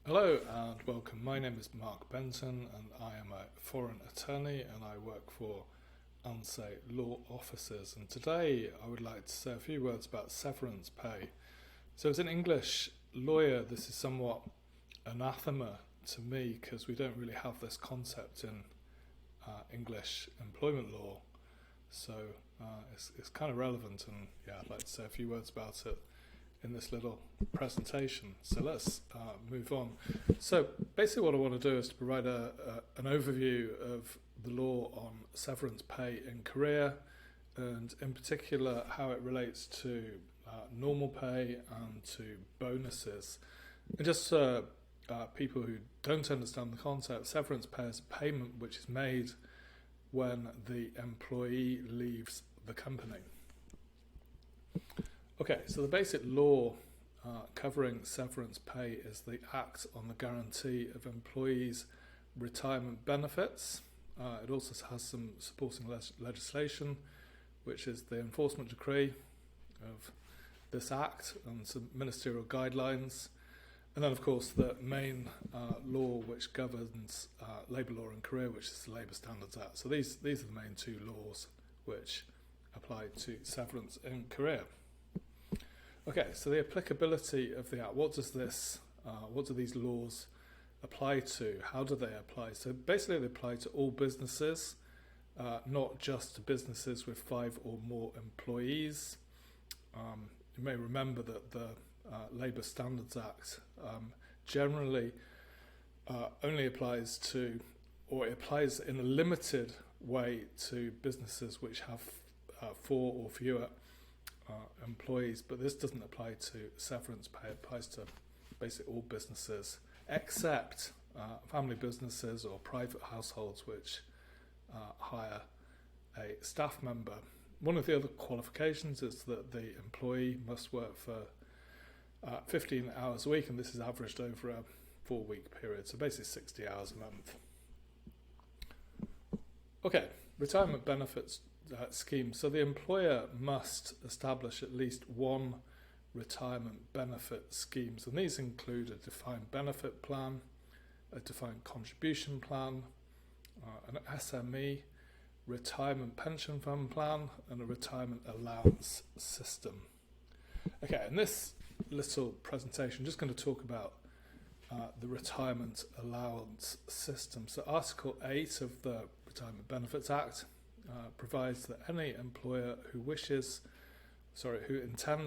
Hello and welcome. My name is Mark Benton and I am a foreign attorney and I work for Ahnse law offices. And today I would like to say a few words about severance pay. So as an English lawyer, this is somewhat anathema to me because we don't really have this concept in English employment law. So it's kind of relevant, and I'd like to say a few words about it in this little presentation. So let's move on. So basically what I want to do is to provide an overview of the law on severance pay in Korea, and in particular how it relates to normal pay and to bonuses. And just people who don't understand the concept, severance pay is a payment which is made when the employee leaves the company. Okay, so the basic law covering severance pay is the Act on the Guarantee of Employees' Retirement Benefits. It also has some supporting legislation, which is the enforcement decree of this Act and some ministerial guidelines. And then, of course, the main law which governs labour law in Korea, which is the Labour Standards Act. So these are the main two laws which apply to severance in Korea. Okay, so the applicability of the Act. What do these laws apply to? How do they apply? So basically they apply to all businesses, not just to businesses with 5 or more employees. You may remember that the Labour Standards Act generally only applies to, or it applies in a limited way to businesses which have 4 or fewer employees, but this doesn't apply to severance pay. It applies to basically all businesses except family businesses or private households which hire a staff member. One of the other qualifications is that the employee must work for 15 hours a week, and this is averaged over a 4-week period, so basically 60 hours a month. Okay, retirement benefits scheme. So the employer must establish at least one retirement benefit schemes, and these include a defined benefit plan, a defined contribution plan, an SME, retirement pension fund plan, and a retirement allowance system. Okay, in this little presentation, I'm just going to talk about the retirement allowance system. So Article 8 of the Retirement Benefits Act provides that any employer who intends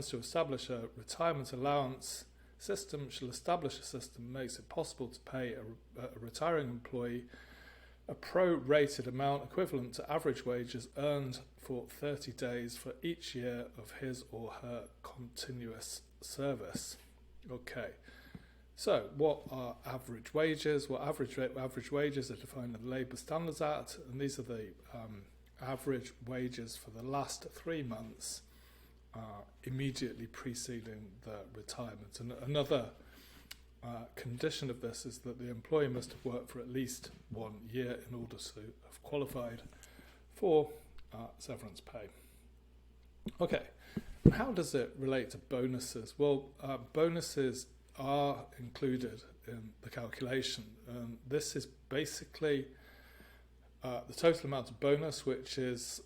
to establish a retirement allowance system shall establish a system that makes it possible to pay a retiring employee a pro-rated amount equivalent to average wages earned for 30 days for each year of his or her continuous service. Okay, so what are average wages? Well, average wages are defined in the Labour Standards Act, and these are the average wages for the last 3 months immediately preceding the retirement. And another condition of this is that the employee must have worked for at least 1 year in order to have qualified for severance pay. Okay, and how does it relate to bonuses? Well, bonuses are included in the calculation, and this is basically the total amount of bonus which is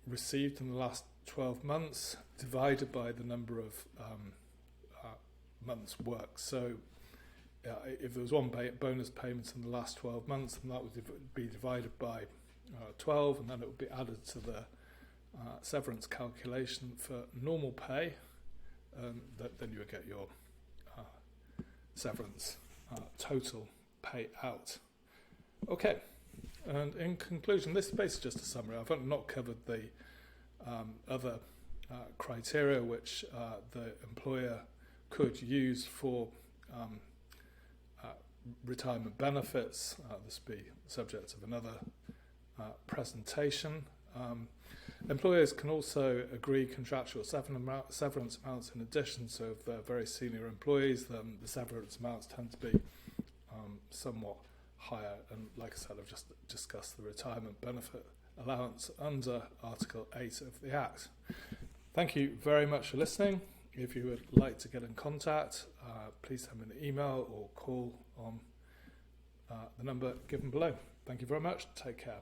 received in the last 12 months divided by the number of months worked. So if there was one bonus payment in the last 12 months, then that would be divided by 12, and then it would be added to the severance calculation for normal pay, then you would get your severance total pay out. Okay. And in conclusion, this is basically just a summary. I've not covered the other criteria which the employer could use for retirement benefits. This will be subject of another presentation. Employers can also agree contractual severance amounts in addition. So if they're very senior employees, then the severance amounts tend to be somewhat higher, and like I said, I've just discussed the retirement benefit allowance under Article 8 of the Act. Thank you very much for listening, If you would like to get in contact, please send me an email or call on the number given below. Thank you very much. Take care.